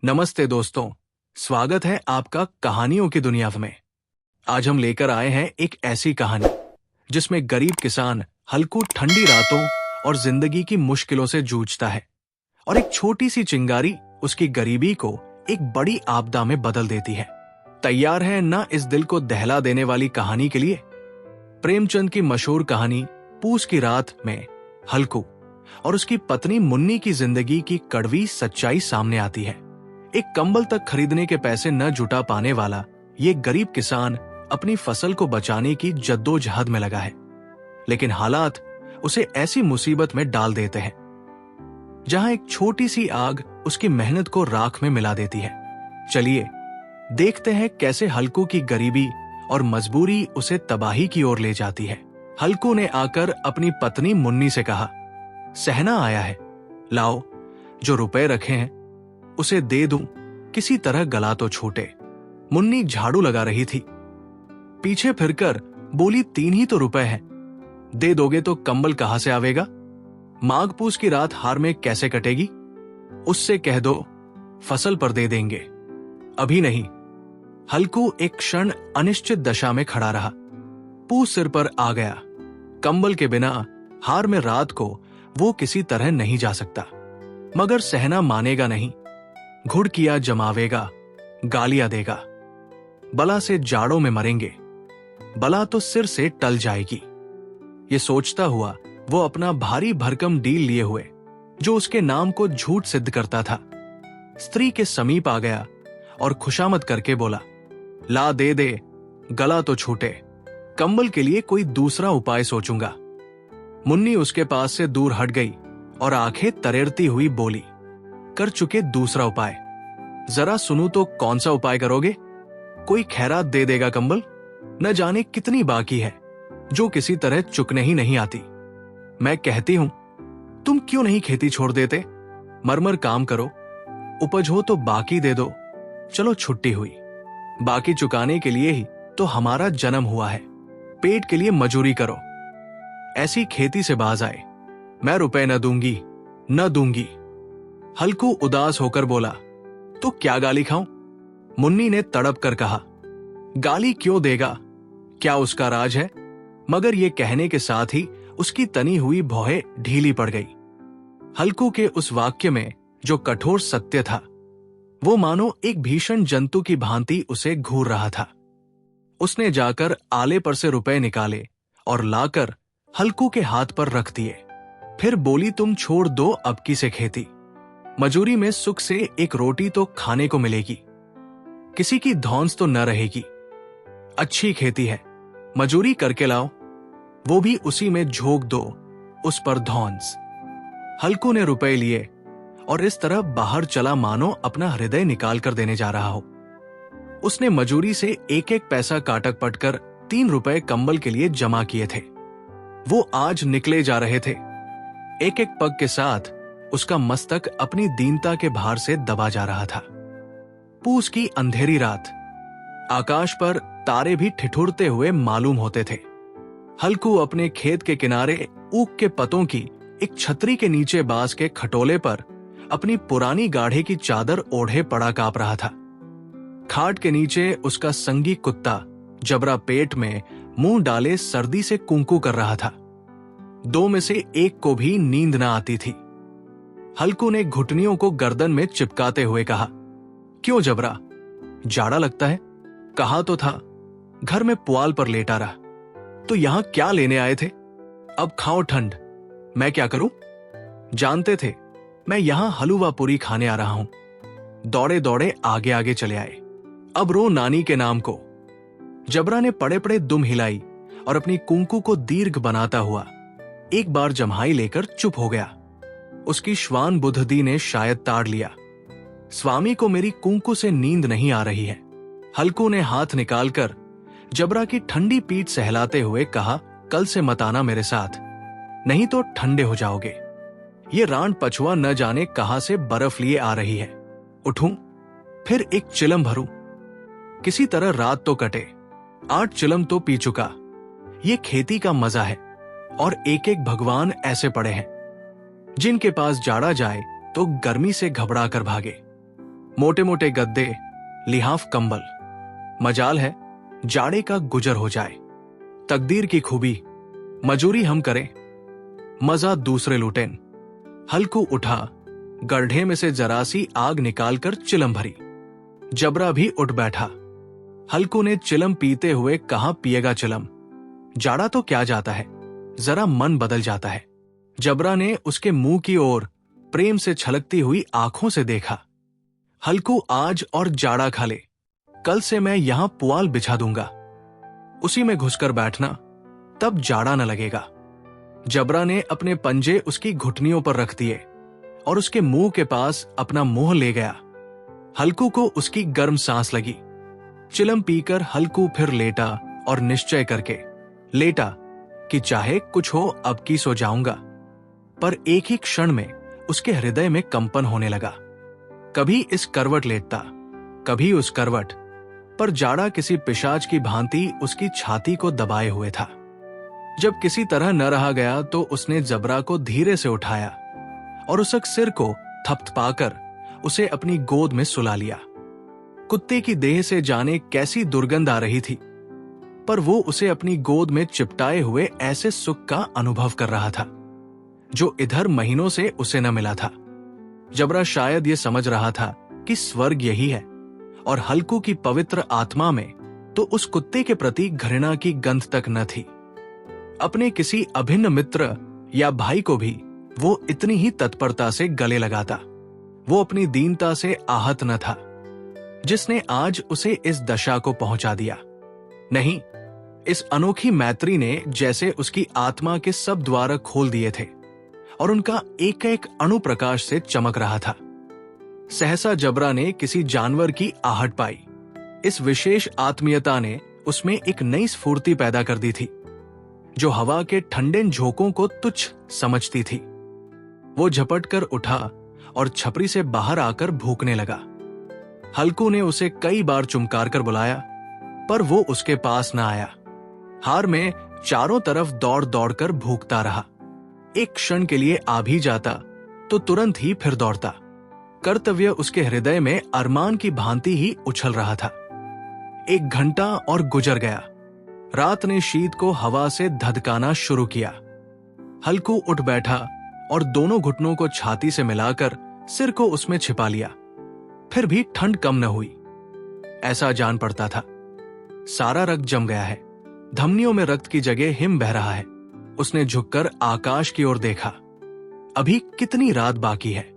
नमस्ते दोस्तों, स्वागत है आपका कहानियों की दुनिया में। आज हम लेकर आए हैं एक ऐसी कहानी जिसमें गरीब किसान हल्कू ठंडी रातों और जिंदगी की मुश्किलों से जूझता है और एक छोटी सी चिंगारी उसकी गरीबी को एक बड़ी आपदा में बदल देती है। तैयार है ना इस दिल को दहला देने वाली कहानी के लिए? प्रेमचंद की मशहूर कहानी पूस की रात में हल्कू और उसकी पत्नी मुन्नी की जिंदगी की कड़वी सच्चाई सामने आती है। एक कंबल तक खरीदने के पैसे न जुटा पाने वाला ये गरीब किसान अपनी फसल को बचाने की जद्दोजहद में लगा है, लेकिन हालात उसे ऐसी मुसीबत में डाल देते हैं जहां एक छोटी सी आग उसकी मेहनत को राख में मिला देती है। चलिए देखते हैं कैसे हल्कू की गरीबी और मजबूरी उसे तबाही की ओर ले जाती है। हल्कू ने आकर अपनी पत्नी मुन्नी से कहा, सहना आया है, लाओ जो रुपए रखे हैं उसे दे दूं, किसी तरह गला तो छूटे। मुन्नी झाड़ू लगा रही थी, पीछे फिरकर बोली, 3 ही तो रुपए हैं, दे दोगे तो कंबल कहां से आवेगा? माघ पूस की रात हार में कैसे कटेगी? उससे कह दो फसल पर दे देंगे, अभी नहीं। हल्कू एक क्षण अनिश्चित दशा में खड़ा रहा। पूस सिर पर आ गया, कंबल के बिना हार में रात को वो किसी तरह नहीं जा सकता, मगर सहना मानेगा नहीं। घुड़कियां जमावेगा, गालियां देगा, बला से जाड़ों में मरेंगे, बला तो सिर से टल जाएगी। ये सोचता हुआ वो अपना भारी भरकम डील लिए हुए जो उसके नाम को झूठ सिद्ध करता था, स्त्री के समीप आ गया और खुशामद करके बोला, ला दे दे, गला तो छूटे, कंबल के लिए कोई दूसरा उपाय सोचूंगा। मुन्नी उसके पास से दूर हट गई और आंखें तरेरती हुई बोली, कर चुके दूसरा उपाय, जरा सुनू तो कौन सा उपाय करोगे? कोई खैरात दे देगा कंबल, न जाने कितनी बाकी है जो किसी तरह चुकने ही नहीं आती। मैं कहती हूं तुम क्यों नहीं खेती छोड़ देते, मरमर काम करो, उपज हो तो बाकी दे दो। चलो छुट्टी हुई, बाकी चुकाने के लिए ही तो हमारा जन्म हुआ है, पेट के लिए मजूरी करो, ऐसी खेती से बाज आए। मैं रुपए न दूंगी, न दूंगी। हल्कू उदास होकर बोला, तो क्या गाली खाऊं? मुन्नी ने तड़प कर कहा, गाली क्यों देगा, क्या उसका राज है? मगर ये कहने के साथ ही उसकी तनी हुई भौहें ढीली पड़ गई। हल्कू के उस वाक्य में जो कठोर सत्य था वो मानो एक भीषण जंतु की भांति उसे घूर रहा था। उसने जाकर आले पर से रुपए निकाले और लाकर हल्कू के हाथ पर रख दिए। फिर बोली, तुम छोड़ दो अबकी से खेती, मजूरी में सुख से एक रोटी तो खाने को मिलेगी, किसी की धौंस तो न रहेगी। अच्छी खेती है, मजूरी करके लाओ, वो भी उसी में झोंक दो, उस पर धौंस। हल्कू ने रुपए लिए और इस तरह बाहर चला मानो अपना हृदय निकाल कर देने जा रहा हो। उसने मजूरी से एक एक पैसा काटक पटकर 3 रुपए कंबल के लिए जमा किए थे। वो आज निकले जा रहे थे। एक एक पग के साथ उसका मस्तक अपनी दीनता के भार से दबा जा रहा था। पूस की अंधेरी रात, आकाश पर तारे भी ठिठुरते हुए मालूम होते थे। हल्कू अपने खेत के किनारे ऊख के पतों की एक छतरी के नीचे बांस के खटोले पर अपनी पुरानी गाढ़े की चादर ओढ़े पड़ा कांप रहा था। खाट के नीचे उसका संगी कुत्ता जबरा पेट में मुंह डाले सर्दी से कुंकू कर रहा था। 2 में से एक को भी नींद न आती थी। हल्कू ने घुटनियों को गर्दन में चिपकाते हुए कहा, क्यों जबरा, जाड़ा लगता है? कहा तो था घर में पुआल पर लेटा रहा, तो यहां क्या लेने आए थे? अब खाओ ठंड, मैं क्या करूं? जानते थे मैं यहां हलवा पूरी खाने आ रहा हूं। दौड़े दौड़े आगे आगे चले आए, अब रो नानी के नाम को। जबरा ने पड़े पड़े दुम हिलाई और अपनी कुंकू को दीर्घ बनाता हुआ एक बार जम्हाई लेकर चुप हो गया। उसकी श्वान बुद्धि ने शायद ताड़ लिया, स्वामी को मेरी कुंकू से नींद नहीं आ रही है। हल्कू ने हाथ निकालकर जबरा की ठंडी पीठ सहलाते हुए कहा, कल से मत आना मेरे साथ, नहीं तो ठंडे हो जाओगे। ये रांड पछुआ न जाने कहां से बर्फ लिए आ रही है। उठूं, फिर एक चिलम भरूं, किसी तरह रात तो कटे। 8 चिलम तो पी चुका। ये खेती का मजा है और एक एक भगवान ऐसे पड़े हैं जिनके पास जाड़ा जाए तो गर्मी से घबरा कर भागे। मोटे मोटे गद्दे, लिहाफ कंबल। मजाल है जाड़े का गुजर हो जाए। तकदीर की खूबी, मजूरी हम करें, मजा दूसरे लूटें। हल्कू उठा, गड्ढे में से जरासी आग निकालकर चिलम भरी। जबरा भी उठ बैठा। हल्कू ने चिलम पीते हुए कहा, पिएगा चिलम, जाड़ा तो क्या जाता है, जरा मन बदल जाता है। जबरा ने उसके मुंह की ओर प्रेम से छलकती हुई आंखों से देखा। हल्कू, आज और जाड़ा खा ले, कल से मैं यहां पुआल बिछा दूंगा, उसी में घुसकर बैठना, तब जाड़ा न लगेगा। जबरा ने अपने पंजे उसकी घुटनियों पर रख दिए और उसके मुंह के पास अपना मुंह ले गया। हल्कू को उसकी गर्म सांस लगी। चिलम पीकर हल्कू फिर लेटा और निश्चय करके लेटा कि चाहे कुछ हो अब की सो जाऊंगा। पर एक ही क्षण में उसके हृदय में कंपन होने लगा। कभी इस करवट लेटता, कभी उस करवट, पर जाड़ा किसी पिशाच की भांति उसकी छाती को दबाए हुए था। जब किसी तरह न रहा गया तो उसने जबरा को धीरे से उठाया और उसके सिर को थपथपाकर उसे अपनी गोद में सुला लिया। कुत्ते की देह से जाने कैसी दुर्गंध आ रही थी, पर वो उसे अपनी गोद में चिपटाए हुए ऐसे सुख का अनुभव कर रहा था जो इधर महीनों से उसे न मिला था। जबरा शायद ये समझ रहा था कि स्वर्ग यही है, और हल्कू की पवित्र आत्मा में तो उस कुत्ते के प्रति घृणा की गंध तक न थी। अपने किसी अभिन्न मित्र या भाई को भी वो इतनी ही तत्परता से गले लगाता। वो अपनी दीनता से आहत न था जिसने आज उसे इस दशा को पहुंचा दिया। नहीं, इस अनोखी मैत्री ने जैसे उसकी आत्मा के सब द्वार खोल दिए थे और उनका एक एक अणु प्रकाश से चमक रहा था। सहसा जबरा ने किसी जानवर की आहट पाई। इस विशेष आत्मीयता ने उसमें एक नई स्फूर्ति पैदा कर दी थी जो हवा के ठंडे झोंकों को तुच्छ समझती थी। वो झपट कर उठा और छपरी से बाहर आकर भूखने लगा। हल्कू ने उसे कई बार चुमकार कर बुलाया, पर वो उसके पास न आया। हार में चारों तरफ दौड़ दौड़ कर भूखता रहा। एक क्षण के लिए आ भी जाता तो तुरंत ही फिर दौड़ता। कर्तव्य उसके हृदय में अरमान की भांति ही उछल रहा था। 1 घंटा और गुजर गया। रात ने शीत को हवा से धधकाना शुरू किया। हल्कू उठ बैठा और दोनों घुटनों को छाती से मिलाकर सिर को उसमें छिपा लिया। फिर भी ठंड कम न हुई। ऐसा जान पड़ता था सारा रक्त जम गया है, धमनियों में रक्त की जगह हिम बह रहा है। उसने झुककर आकाश की ओर देखा। अभी कितनी रात बाकी है।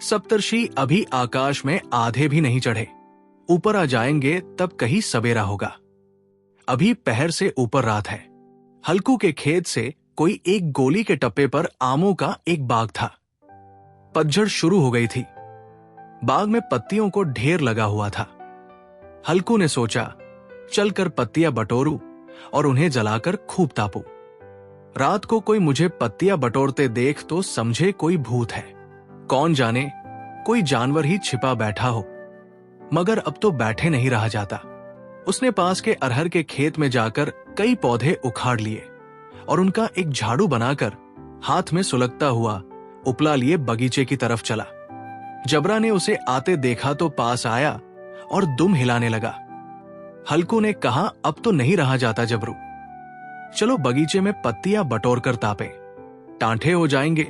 सप्तर्षि अभी आकाश में आधे भी नहीं चढ़े। ऊपर आ जाएंगे तब कहीं सवेरा होगा। अभी पहर से ऊपर रात है। हल्कू के खेत से कोई एक गोली के टप्पे पर आमों का एक बाग था। पतझड़ शुरू हो गई थी। बाग में पत्तियों को ढेर लगा हुआ था। हल्कू ने सोचा, चलकर पत्तियां बटोरूं और उन्हें जलाकर खूब तापूं। रात को कोई मुझे पत्तियां बटोरते देख तो समझे कोई भूत है। कौन जाने कोई जानवर ही छिपा बैठा हो। मगर अब तो बैठे नहीं रहा जाता। उसने पास के अरहर के खेत में जाकर कई पौधे उखाड़ लिए और उनका एक झाड़ू बनाकर हाथ में सुलगता हुआ उपला लिए बगीचे की तरफ चला। जबरा ने उसे आते देखा तो पास आया और दुम हिलाने लगा। हल्कू ने कहा, अब तो नहीं रहा जाता जबरू, चलो बगीचे में पत्तियां बटोर कर तापे। टांठे हो जाएंगे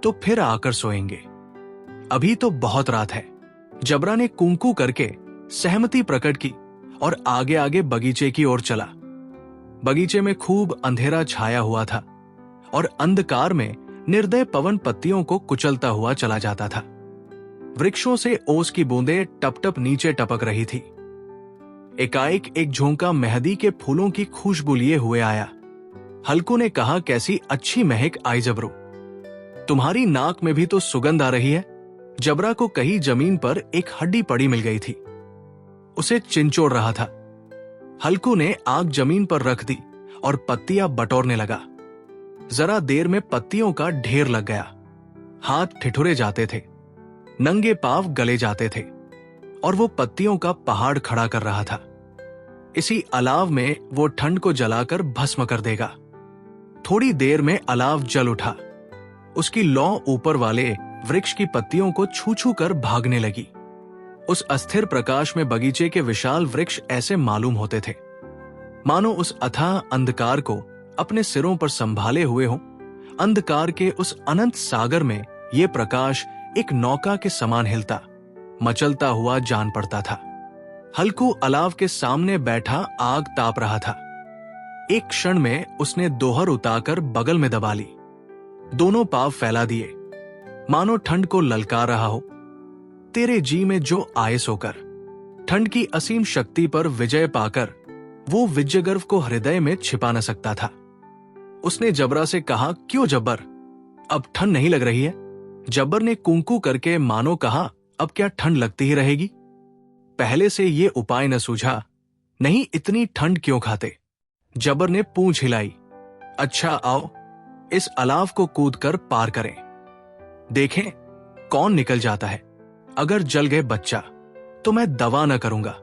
तो फिर आकर सोएंगे। अभी तो बहुत रात है। जबरा ने कुंकू करके सहमति प्रकट की और आगे आगे बगीचे की ओर चला। बगीचे में खूब अंधेरा छाया हुआ था और अंधकार में निर्दय पवन पत्तियों को कुचलता हुआ चला जाता था। वृक्षों से ओस की बूंदें टप टप नीचे टपक रही थी। एकाएक एक झोंका मेहंदी के फूलों की खुशबू लिए हुए आया। हल्कू ने कहा, कैसी अच्छी महक आई जबरू, तुम्हारी नाक में भी तो सुगंध आ रही है। जबरा को कहीं जमीन पर एक हड्डी पड़ी मिल गई थी। उसे चिंचोड़ रहा था। हल्कू ने आग जमीन पर रख दी और पत्तियां बटोरने लगा। जरा देर में पत्तियों का ढेर लग गया। हाथ ठिठुरे जाते थे, नंगे पांव गले जाते थे और वो पत्तियों का पहाड़ खड़ा कर रहा था। इसी अलाव में वो ठंड को जलाकर भस्म कर देगा। थोड़ी देर में अलाव जल उठा। उसकी लौ ऊपर वाले वृक्ष की पत्तियों को छू छू कर भागने लगी उस अस्थिर प्रकाश में बगीचे के विशाल वृक्ष ऐसे मालूम होते थे मानो उस अथाह अंधकार को अपने सिरों पर संभाले हुए हों। अंधकार के उस अनंत सागर में ये प्रकाश एक नौका के समान हिलता, मचलता हुआ जान पड़ता था। हल्कू अलाव के सामने बैठा आग ताप रहा था। एक क्षण में उसने दोहर उतारकर बगल में दबा ली, दोनों पांव फैला दिए, मानो ठंड को ललकार रहा हो। तेरे जी में जो आयस होकर, ठंड की असीम शक्ति पर विजय पाकर वो विजयगर्व को हृदय में छिपा न सकता था। उसने जबरा से कहा, क्यों जब्बर, अब ठंड नहीं लग रही है? जब्बर ने कूंकू करके मानो कहा, अब क्या ठंड लगती ही रहेगी? पहले से ये उपाय न सूझा, नहीं इतनी ठंड क्यों खाते? जब्बर ने पूंछ हिलाई। अच्छा आओ, इस अलाव को कूदकर पार करें, देखें कौन निकल जाता है। अगर जल गए बच्चा तो मैं दवा न करूंगा।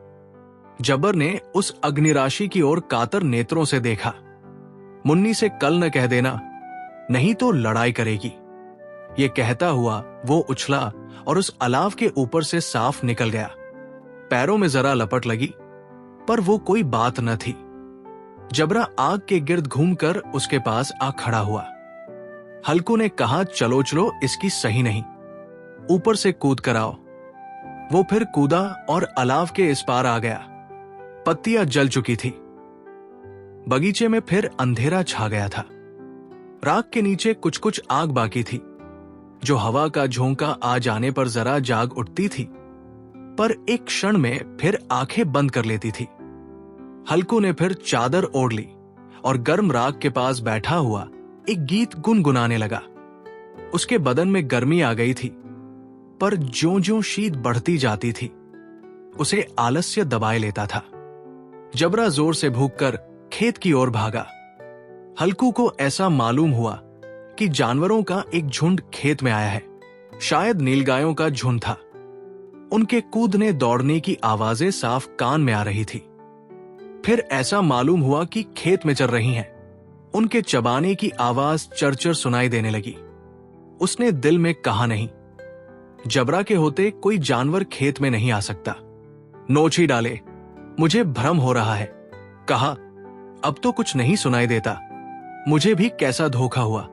जब्बर ने उस अग्निराशि की ओर कातर नेत्रों से देखा। मुन्नी से कल न कह देना, नहीं तो लड़ाई करेगी। ये कहता हुआ वो उछला और उस अलाव के ऊपर से साफ निकल गया। पैरों में जरा लपट लगी, पर वो कोई बात न थी। जबरा आग के गिर्द घूमकर उसके पास आ खड़ा हुआ। हल्कू ने कहा, चलो चलो, इसकी सही नहीं, ऊपर से कूद कर आओ। वो फिर कूदा और अलाव के इस पार आ गया। पत्तियां जल चुकी थी। बगीचे में फिर अंधेरा छा गया था। राख के नीचे कुछ कुछ आग बाकी थी, जो हवा का झोंका आ जाने पर जरा जाग उठती थी, पर एक क्षण में फिर आंखें बंद कर लेती थी। हल्कू ने फिर चादर ओढ़ ली और गर्म राख के पास बैठा हुआ एक गीत गुनगुनाने लगा। उसके बदन में गर्मी आ गई थी, पर ज्यों-ज्यों शीत बढ़ती जाती थी, उसे आलस्य दबाए लेता था। जबरा जोर से भूखकर खेत की ओर भागा। हल्कू को ऐसा मालूम हुआ कि जानवरों का एक झुंड खेत में आया है। शायद नीलगायों का झुंड था। उनके कूदने दौड़ने की आवाजें साफ कान में आ रही थी। फिर ऐसा मालूम हुआ कि खेत में चल रही हैं। उनके चबाने की आवाज चरचर सुनाई देने लगी। उसने दिल में कहा, नहीं, जबरा के होते कोई जानवर खेत में नहीं आ सकता। नोच ही डाले, मुझे भ्रम हो रहा है। कहा, अब तो कुछ नहीं सुनाई देता, मुझे भी कैसा धोखा हुआ।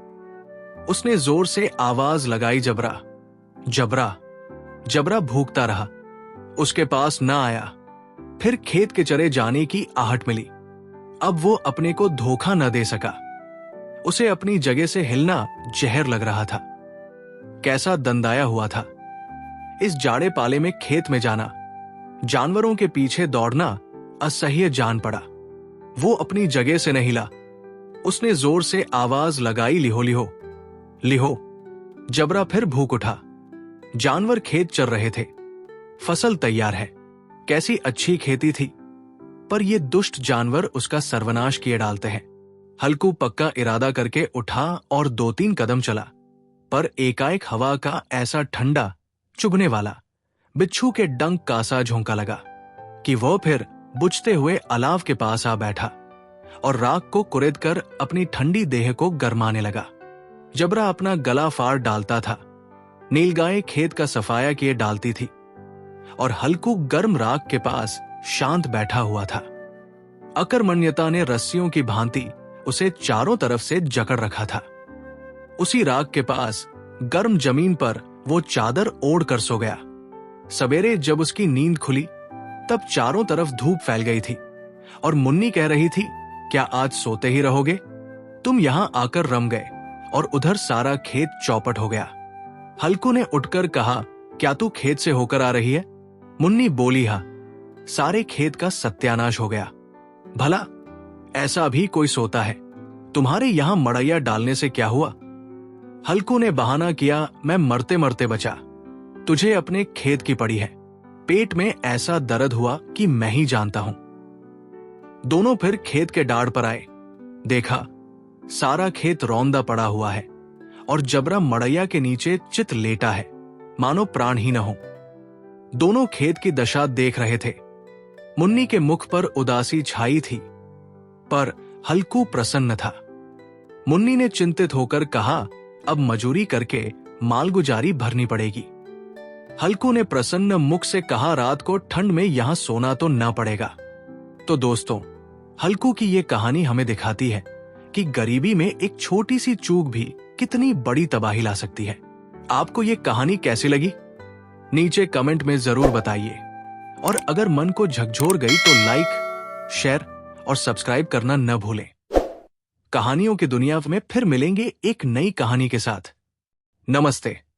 उसने जोर से आवाज लगाई, जबरा, जबरा। जबरा भूखता रहा, उसके पास न आया। फिर खेत के चरे जाने की आहट मिली। अब वो अपने को धोखा न दे सका। उसे अपनी जगह से हिलना जहर लग रहा था। कैसा दंदाया हुआ था। इस जाड़े पाले में खेत में जाना, जानवरों के पीछे दौड़ना असह्य जान पड़ा। वो अपनी जगह से न हिला। उसने जोर से आवाज लगाई, लिहो लिहो लिहो। जबरा फिर भूख उठा। जानवर खेत चर रहे थे। फसल तैयार है। कैसी अच्छी खेती थी, पर ये दुष्ट जानवर उसका सर्वनाश किए डालते हैं। हल्कू पक्का इरादा करके उठा और 2-3 कदम चला, पर एकाएक हवा का ऐसा ठंडा, चुभने वाला, बिच्छू के डंक का सा झोंका लगा कि वह फिर बुझते हुए अलाव के पास आ बैठा और राख को कुरेदकर अपनी ठंडी देह को गरमाने लगा। जबरा अपना गला फाड़ डालता था। नीलगाय खेत का सफाया किए डालती थी और हल्कू गर्म राख के पास शांत बैठा हुआ था। अकर्मण्यता ने रस्सियों की भांति उसे चारों तरफ से जकड़ रखा था। उसी राख के पास गर्म जमीन पर वो चादर ओढ़ कर सो गया। सवेरे जब उसकी नींद खुली, तब चारों तरफ धूप फैल गई थी और मुन्नी कह रही थी, क्या आज सोते ही रहोगे? तुम यहां आकर रम गए और उधर सारा खेत चौपट हो गया। हल्कू ने उठकर कहा, क्या तू खेत से होकर आ रही है? मुन्नी बोली, हाँ, सारे खेत का सत्यानाश हो गया। भला ऐसा भी कोई सोता है? तुम्हारे यहां मड़ैया डालने से क्या हुआ? हल्कू ने बहाना किया, मैं मरते मरते बचा, तुझे अपने खेत की पड़ी है। पेट में ऐसा दर्द हुआ कि मैं ही जानता हूं। दोनों फिर खेत के डाढ़ पर आए। देखा, सारा खेत रौंदा पड़ा हुआ है और जबरा मड़ैया के नीचे चित लेटा है, मानो प्राण ही न हो। दोनों खेत की दशा देख रहे थे। मुन्नी के मुख पर उदासी छाई थी, पर हल्कू प्रसन्न था। मुन्नी ने चिंतित होकर कहा, अब मजूरी करके मालगुजारी भरनी पड़ेगी। हल्कू ने प्रसन्न मुख से कहा, रात को ठंड में यहां सोना तो ना पड़ेगा। तो दोस्तों, हल्कू की ये कहानी हमें दिखाती है कि गरीबी में एक छोटी सी चूक भी कितनी बड़ी तबाही ला सकती है। आपको ये कहानी कैसी लगी? नीचे कमेंट में जरूर बताइए। और अगर मन को झकझोर गई तो लाइक, शेयर और सब्सक्राइब करना न भूलें। कहानियों की दुनिया में फिर मिलेंगे एक नई कहानी के साथ। नमस्ते।